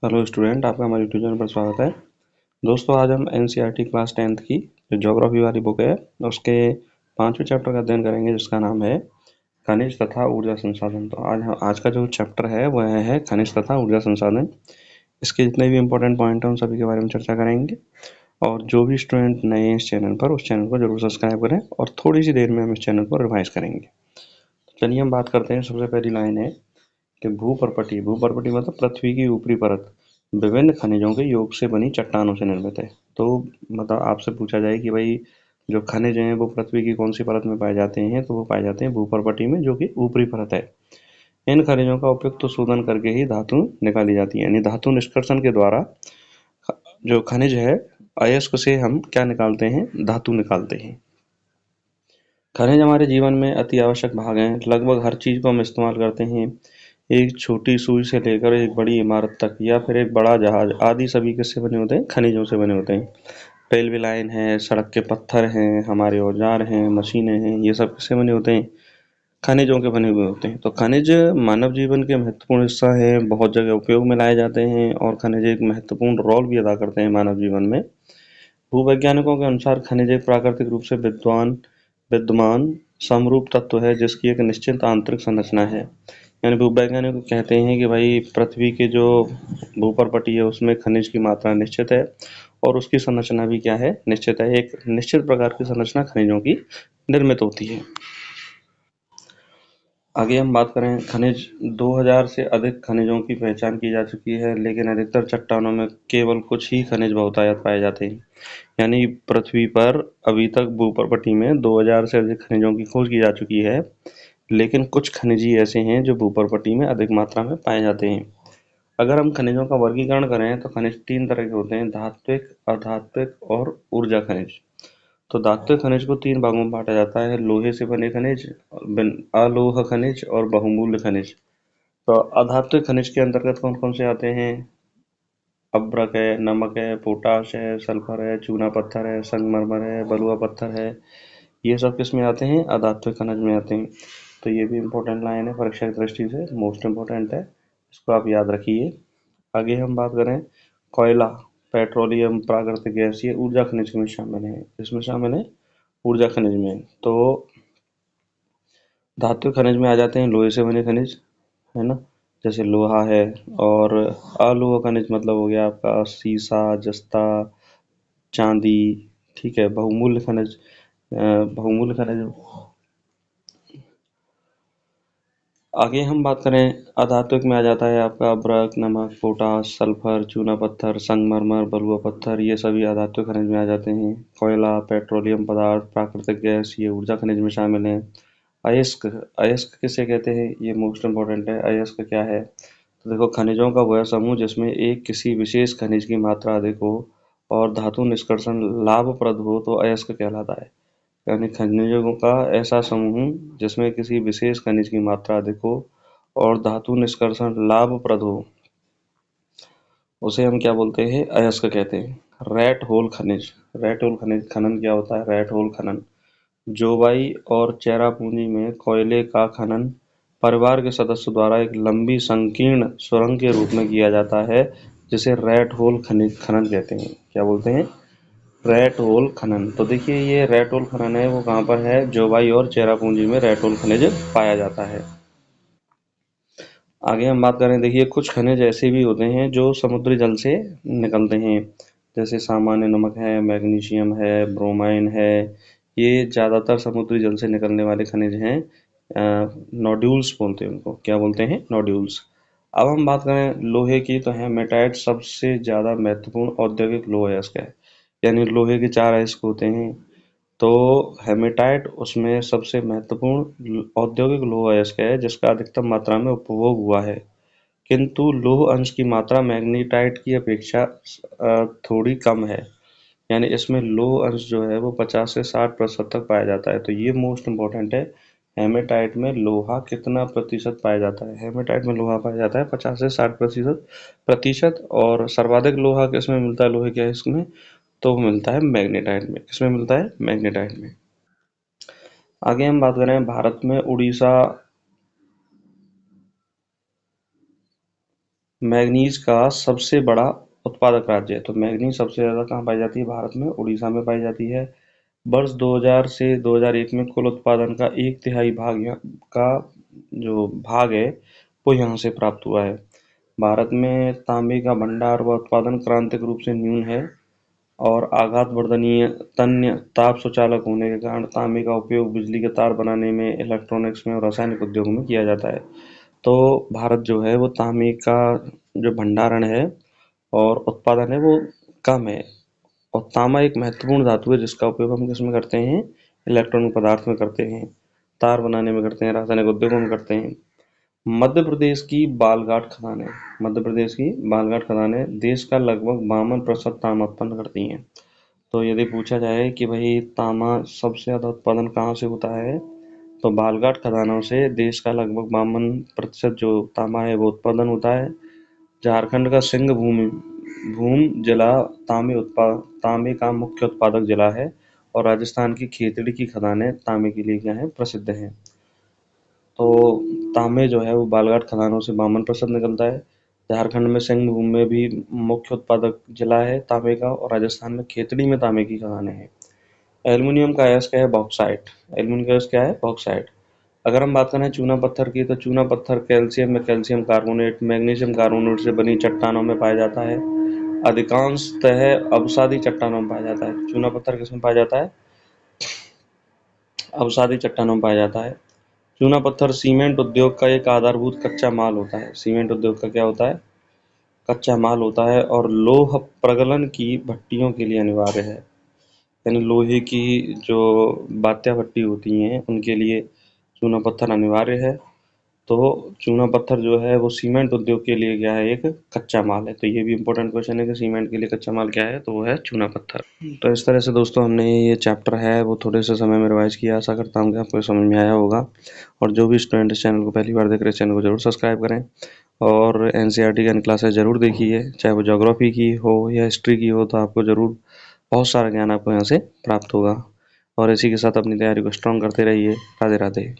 Hello student, आपका हमारे YouTube channel पर स्वागत है। दोस्तों, आज हम एनसीईआरटी क्लास 10th की जो ज्योग्राफी वाली बुक है उसके 5वें चैप्टर का अध्ययन करेंगे, जिसका नाम है खनिज तथा ऊर्जा संसाधन। तो आज का जो चैप्टर है वह है खनिज तथा ऊर्जा संसाधन। इसके जितने भी इम्पोर्टेंट पॉइंट हैं उन सभी के बारे में चर्चा करेंगे। और जो भी स्टूडेंट नए हैं इस चैनल पर, उस चैनल को जरूर सब्सक्राइब करें और थोड़ी सी देर में हम इस चैनल को रिवाइज करेंगे। चलिए हम बात करते हैं। सबसे पहली लाइन है कि भूपर्पटी। भूपर्पटी मतलब पृथ्वी की ऊपरी परत विभिन्न खनिजों के योग से बनी चट्टानों से निर्मित है। तो मतलब आपसे पूछा जाए कि भाई जो खनिज हैं वो पृथ्वी की कौन सी परत में पाए जाते हैं, तो वो पाए जाते हैं भूपर्पटी में, जो कि ऊपरी परत है। इन खनिजों का उपयुक्त तो शोधन करके ही धातु निकाली जाती है, यानी धातु निष्कर्षण के द्वारा जो खनिज है अयस्क से हम क्या निकालते हैं, धातु निकालते हैं। खनिज हमारे जीवन में अति आवश्यक भाग हैं। लगभग हर चीज को हम इस्तेमाल करते हैं। एक छोटी सुई से लेकर एक बड़ी इमारत तक या फिर एक बड़ा जहाज आदि सभी किससे बने होते हैं, खनिजों से बने होते हैं। रेलवे लाइन है, सड़क के पत्थर हैं, हमारे औजार हैं, मशीनें हैं, ये सब किससे बने होते हैं, खनिजों के बने हुए होते हैं। तो खनिज मानव जीवन के महत्वपूर्ण हिस्सा है, बहुत जगह उपयोग में लाए जाते हैं और खनिज एक महत्वपूर्ण रोल भी अदा करते हैं मानव जीवन में। भूवैज्ञानिकों के अनुसार खनिज एक प्राकृतिक रूप से विद्यमान समरूप तत्व है, जिसकी एक निश्चित आंतरिक संरचना है। यानी भूवैज्ञानिक कहते हैं कि भाई पृथ्वी के जो भूपर्पटी है उसमें खनिज की मात्रा निश्चित है और उसकी संरचना भी क्या है, निश्चित है। एक निश्चित प्रकार की संरचना खनिजों की निर्मित होती है। आगे हम बात करें, खनिज 2000 से अधिक खनिजों की पहचान की जा चुकी है, लेकिन अधिकतर चट्टानों में केवल कुछ ही खनिज बहुतायत पाए जाते हैं। यानी पृथ्वी पर अभी तक भूपर्पटी में 2000 से अधिक खनिजों की खोज की जा चुकी है, लेकिन कुछ खनिज ही ऐसे हैं जो भूपर्पटी में अधिक मात्रा में पाए जाते हैं। अगर हम खनिजों का वर्गीकरण करें तो खनिज 3 तरह के होते हैं: धात्विक, अधात्विक और ऊर्जा खनिज। तो धात्विक खनिज को 3 भागों में बांटा जाता है: लोहे से बने खनिज, अलोह खनिज और बहुमूल्य खनिज। तो अधात्विक खनिज के अंतर्गत कौन कौन से आते हैं? अभ्रक है, नमक है, पोटाश है, सल्फर है, चूना पत्थर है, संगमरमर है, बलुआ पत्थर है। ये सब किस में आते हैं? अधात्विक खनिज में आते हैं। तो ये भी इम्पोर्टेंट लाइन है, परीक्षा की दृष्टि से मोस्ट इम्पोर्टेंट है, इसको आप याद रखिए। आगे हम बात करें, कोयला, पेट्रोलियम, प्राकृतिक गैस, ये ऊर्जा खनिज में शामिल है। इसमें शामिल है ऊर्जा खनिज में। तो धात्विक खनिज में आ जाते हैं लोहे से बने खनिज, है ना, जैसे लोहा है। और अलोह खनिज मतलब हो गया आपका सीसा, जस्ता, चांदी। ठीक है। बहुमूल्य खनिज, बहुमूल्य खनिज। आगे हम बात करें, अधात्विक में आ जाता है आपका अभ्रक, नमक, पोटाश, सल्फर, चूना पत्थर, संगमरमर, बलुआ पत्थर, ये सभी अधात्विक खनिज में आ जाते हैं। कोयला, पेट्रोलियम पदार्थ, प्राकृतिक गैस, ये ऊर्जा खनिज में शामिल हैं। अयस्क, अयस्क किसे कहते हैं, ये मोस्ट इम्पोर्टेंट है। अयस्क क्या है? तो देखो, खनिजों का वह समूह जिसमें एक किसी विशेष खनिज की मात्रा अधिक हो और धातु निष्कर्षण लाभप्रद हो, तो अयस्क कहलाता है। यानी खनिजों का ऐसा समूह जिसमें किसी विशेष खनिज की मात्रा अधिक हो और धातु निष्कर्षण लाभप्रद हो, उसे हम क्या बोलते हैं? अयस्क कहते हैं। रैट होल खनिज, रैट होल खनिज खनन क्या होता है? रैट होल खनन जोबाई और चेरापूंजी में कोयले का खनन परिवार के सदस्यों द्वारा एक लंबी संकीर्ण सुरंग के रूप में किया जाता है, जिसे रैट होल खनिज खनन कहते हैं। क्या बोलते हैं? रैट होल खनन। तो देखिए, ये रैट होल खनन है वो कहाँ पर है? जोबाई और चेरापूंजी में रैट होल खनिज पाया जाता है। आगे हम बात करें, देखिए कुछ खनिज ऐसे भी होते हैं जो समुद्री जल से निकलते हैं, जैसे सामान्य नमक है, मैग्नीशियम है, ब्रोमाइन है। ये ज़्यादातर समुद्री जल से निकलने वाले खनिज हैं। नोड्यूल्स बोलते हैं उनको। क्या बोलते हैं? नोड्यूल्स। अब हम बात करें लोहे की, तो हेमेटाइट सबसे ज़्यादा महत्वपूर्ण औद्योगिक लोह अयस्क है। यानी लोहे के 4 अयस्क होते हैं, तो हेमेटाइट उसमें सबसे महत्वपूर्ण औद्योगिक लौह अयस्क है, जिसका अधिकतम मात्रा में उपभोग हुआ है। किंतु लौह अंश की मात्रा मैग्नीटाइट की अपेक्षा थोड़ी कम है। यानी इसमें लौह अंश जो है वो 50 से 60% तक पाया जाता है। तो ये मोस्ट इम्पोर्टेंट है। हेमेटाइट में लोहा कितना प्रतिशत पाया जाता है? हेमेटाइट में लोहा पाया जाता है 50 से 60%। और सर्वाधिक लोहा किसमें मिलता है? लोहे के इसमें तो वो मिलता है मैग्नेटाइट में। किसमें मिलता है? मैग्नेटाइट में। आगे हम बात करें, भारत में उड़ीसा मैग्नीज का सबसे बड़ा उत्पादक राज्य है। तो मैग्नीज सबसे ज़्यादा कहाँ पाई जाती है? भारत में उड़ीसा में पाई जाती है। वर्ष 2000 से 2001 में कुल उत्पादन का 1/3 भाग का जो भाग है वो यहाँ से प्राप्त हुआ है। भारत में तांबे का भंडार व उत्पादन क्रांतिक रूप से न्यून है और आघात वर्धनीय तन्य ताप सुचालक होने के कारण तांबे का उपयोग बिजली के तार बनाने में, इलेक्ट्रॉनिक्स में और रासायनिक उद्योगों में किया जाता है। तो भारत जो है वो तांबे का जो भंडारण है और उत्पादन है वो कम है। और तांबा एक महत्वपूर्ण धातु है जिसका उपयोग हम किसमें करते हैं? इलेक्ट्रॉनिक पदार्थ में करते हैं, तार बनाने में करते हैं, रासायनिक उद्योगों में करते हैं। मध्य प्रदेश की बालघाट खदानें, मध्य प्रदेश की बालघाट खदानें देश का लगभग 52% तांबा उत्पन्न करती हैं। तो यदि पूछा जाए कि भाई तांबा सबसे ज़्यादा उत्पादन कहाँ से होता है, तो बालघाट खदानों से देश का लगभग 52% जो तांबा है वो उत्पादन होता है। झारखंड का सिंह भूम जिला तांबे का मुख्य उत्पादक जिला है और राजस्थान की खेतड़ी की खदानें तांबे के लिए क्या है? प्रसिद्ध हैं। तो तांबे जो है वो बालघाट खदानों से 52% निकलता है। झारखंड में सिंहभूम में भी मुख्य उत्पादक जिला है तांबे का और राजस्थान में खेतड़ी में तांबे की खदानें हैं। एल्युमिनियम का अयस्क क्या है? बॉक्साइट। एल्युमिनियम का अयस्क क्या है? बॉक्साइट। अगर हम बात करें चूना पत्थर की, तो चूना पत्थर कैल्शियम में कैल्शियम कार्बोनेट, मैग्नीशियम कार्बोनेट से बनी चट्टानों में पाया जाता है। अधिकांशतः अवसादी चट्टानों में पाया जाता है। चूना पत्थर किसमें पाया जाता है? अवसादी चट्टानों में पाया जाता है। चूना पत्थर सीमेंट उद्योग का एक आधारभूत कच्चा माल होता है। सीमेंट उद्योग का क्या होता है? कच्चा माल होता है और लोह प्रगलन की भट्टियों के लिए अनिवार्य है। यानी लोहे की जो बात्या भट्टी होती हैं उनके लिए चूना पत्थर अनिवार्य है। तो चूना पत्थर जो है वो सीमेंट उद्योग के लिए क्या है? एक कच्चा माल है। तो ये भी इम्पोर्टेंट क्वेश्चन है कि सीमेंट के लिए कच्चा माल क्या है? तो वो है चूना पत्थर। तो इस तरह से दोस्तों हमने ये चैप्टर है वो थोड़े से समय में रिवाइज किया। आशा करता हूँ कि आपको समझ में आया होगा। और जो भी स्टूडेंट इस चैनल को पहली बार देख रहे हैं, इस चैनल को जरूर सब्सक्राइब करें और एनसीईआरटी की क्लासेस ज़रूर देखिए, चाहे वो ज्योग्राफी की हो या हिस्ट्री की हो। तो आपको ज़रूर बहुत सारा ज्ञान आपको यहाँ से प्राप्त होगा। और इसी के साथ अपनी तैयारी को स्ट्रॉन्ग करते रहिए। राधे राधे।